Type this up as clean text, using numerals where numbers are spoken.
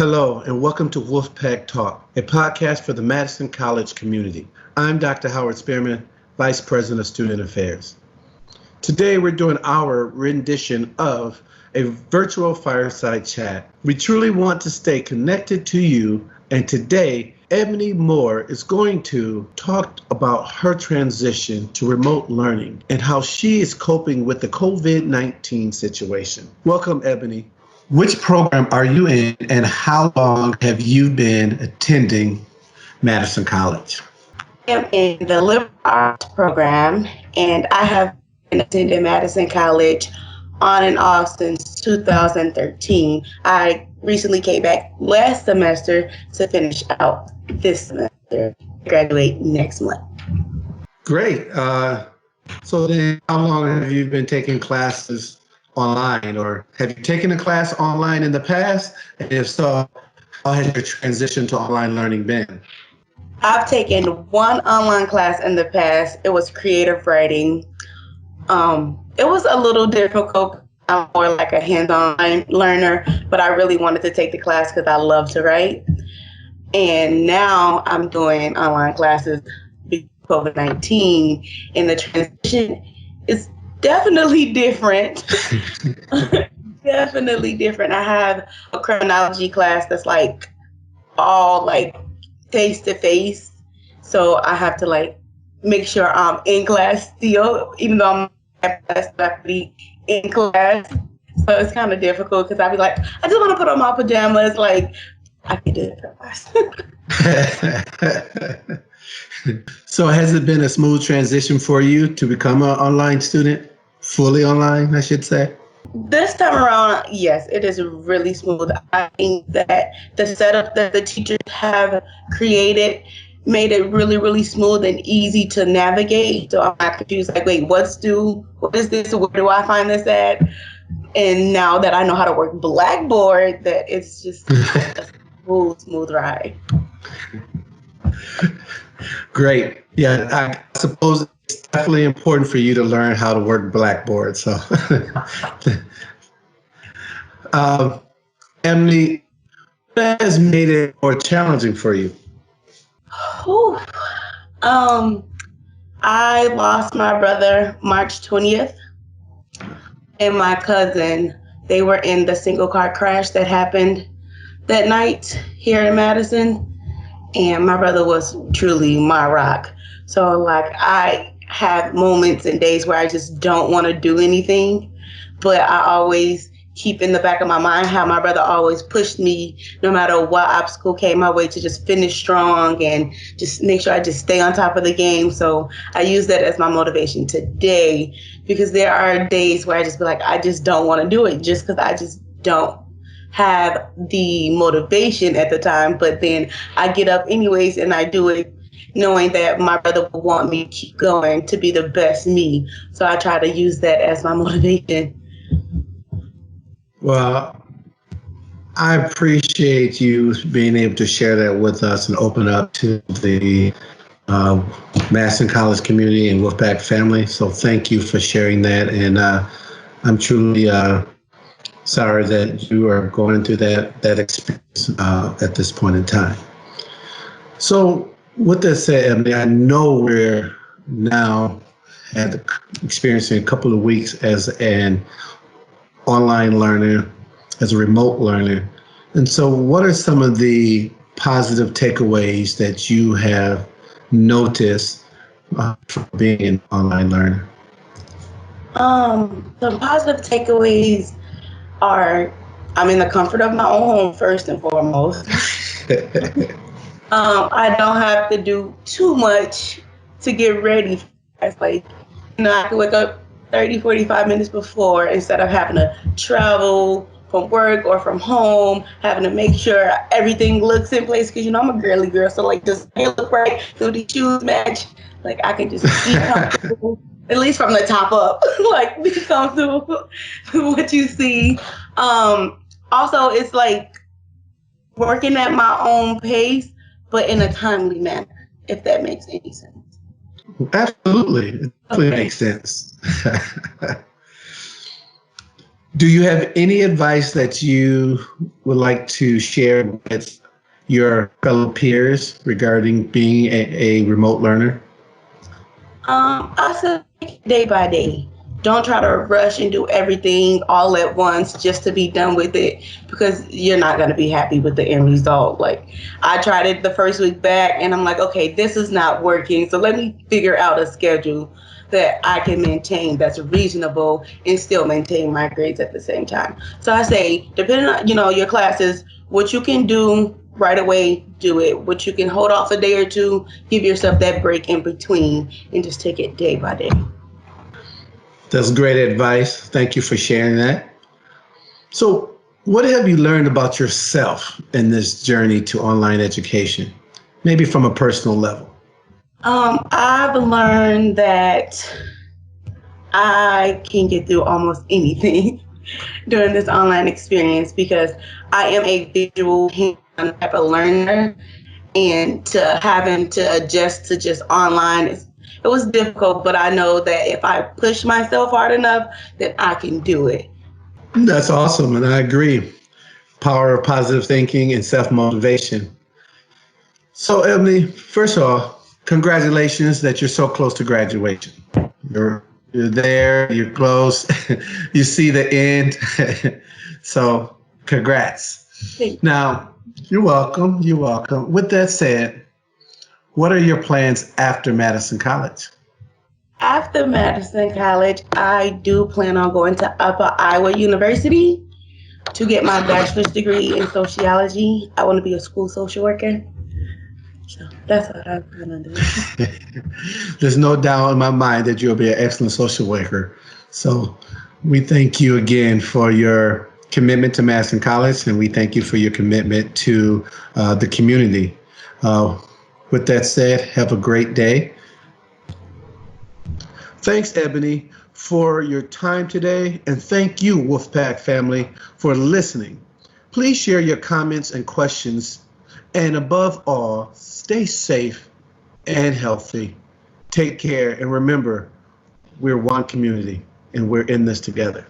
Hello, and welcome to WolfPack Talk, a podcast for the Madison College community. I'm Dr. Howard Spearman, Vice President of Student Affairs. Today, we're doing our rendition of a virtual fireside chat. We truly want to stay connected to you, and today, Eboni Moore is going to talk about her transition to remote learning and how she is coping with the COVID-19 situation. Welcome, Eboni. Which program are you in, and how long have you been attending Madison College? I am in the liberal arts program, and I have been attending Madison College on and off since 2013. I recently came back last semester to finish out this semester, graduate next month. Great. So then how long have you been taking classes online, or have you taken a class online in the past? And if so, how has your transition to online learning been? I've taken one online class in the past. It was creative writing. It was a little difficult. I'm more like a hands-on learner, but I really wanted to take the class because I love to write. And now I'm doing online classes because of COVID-19, and the transition is definitely different. Definitely different. I have a criminology class that's like all like face to face. So I have to like make sure I'm in class still, even though I'm at class, I have to be in class. So it's kind of difficult because I'll be like, I just want to put on my pajamas. Like, I can do it. So has it been a smooth transition for you to become an online student? Fully online, I should say? This time around, yes, it is really smooth. I think that the setup that the teachers have created made it really, really smooth and easy to navigate. So I'm not confused, like, wait, what is this? Where do I find this at? And now that I know how to work Blackboard, that it's just a smooth ride. Great. Yeah, I suppose it's definitely important for you to learn how to work Blackboard. So, Emily, what has made it more challenging for you? I lost my brother March 20th, and my cousin. They were in the single car crash that happened that night here in Madison. And my brother was truly my rock. So like I have moments and days where I just don't want to do anything, but I always keep in the back of my mind how my brother always pushed me no matter what obstacle came my way to just finish strong and just make sure I just stay on top of the game. So I use that as my motivation today, because there are days where I just be like, I just don't want to do it just because I just don't have the motivation at the time, but then I get up anyways and I do it knowing that my brother will want me to keep going to be the best me. So I try to use that as my motivation. Well, I appreciate you being able to share that with us and open up to the Madison College community and WolfPack family. So thank you for sharing that. And I'm truly sorry that you are going through that experience at this point in time. So with that said, Emily, I know we're now experiencing a couple of weeks as an online learner, as a remote learner. And so what are some of the positive takeaways that you have noticed from being an online learner? The positive takeaways are I'm in the comfort of my own home first and foremost. I don't have to do too much to get ready. It's like, I can wake up 30, 45 minutes before instead of having to travel from work or from home, having to make sure everything looks in place. Because, I'm a girly girl, so like, does it look right? Do the shoes match? Like, I can just be comfortable. At least from the top up, like be comfortable with what you see. Also, it's like working at my own pace, but in a timely manner, if that makes any sense. Absolutely. It definitely makes sense. Do you have any advice that you would like to share with your fellow peers regarding being a remote learner? I said day by day. Don't try to rush and do everything all at once just to be done with it, because you're not going to be happy with the end result. Like, I tried it the first week back and I'm like, okay, this is not working. So let me figure out a schedule that I can maintain that's reasonable and still maintain my grades at the same time. So I say, depending on, your classes, what you can do right away, do it. What you can hold off a day or two, give yourself that break in between and just take it day by day. That's great advice. Thank you for sharing that. So, what have you learned about yourself in this journey to online education? Maybe from a personal level. I've learned that I can get through almost anything during this online experience because I am a visual hands-on type of learner, and to having to adjust to just online it was difficult, but I know that if I push myself hard enough, then I can do it. That's awesome, and I agree. Power of positive thinking and self motivation. So, Ebony, first of all, congratulations that you're so close to graduation. You're there, you're close, you see the end. So, congrats. Thank Now, you're welcome. You're welcome. With that said, what are your plans after Madison College? After Madison College, I do plan on going to Upper Iowa University to get my bachelor's degree in sociology. I want to be a school social worker. So that's what I plan on doing. There's no doubt in my mind that you'll be an excellent social worker. So we thank you again for your commitment to Madison College, and we thank you for your commitment to the community. With that said, have a great day. Thanks, Ebony, for your time today, and thank you, WolfPack family, for listening. Please share your comments and questions, and above all, stay safe and healthy. Take care, and remember, we're one community, and we're in this together.